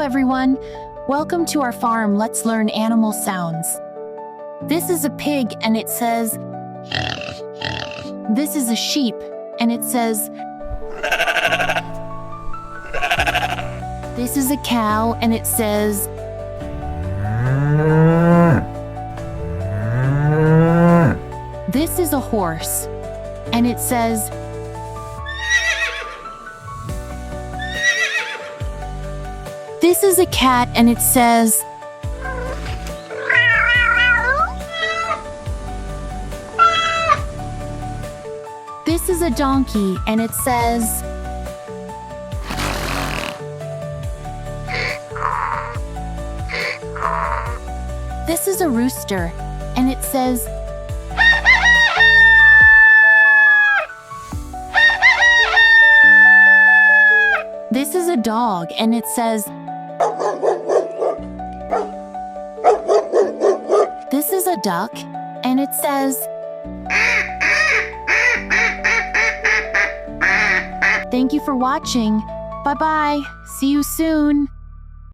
everyone. Welcome to our farm. Let's learn animal sounds. This is a pig and it says. This is a sheep and it says. This is a cow and it says. This is a horse and it says. This is a cat and it says. This is a donkey and it says. This is a rooster and it says. This is a dog and it says. This is a duck and it says. Thank you for watching. Bye-bye. See you soon.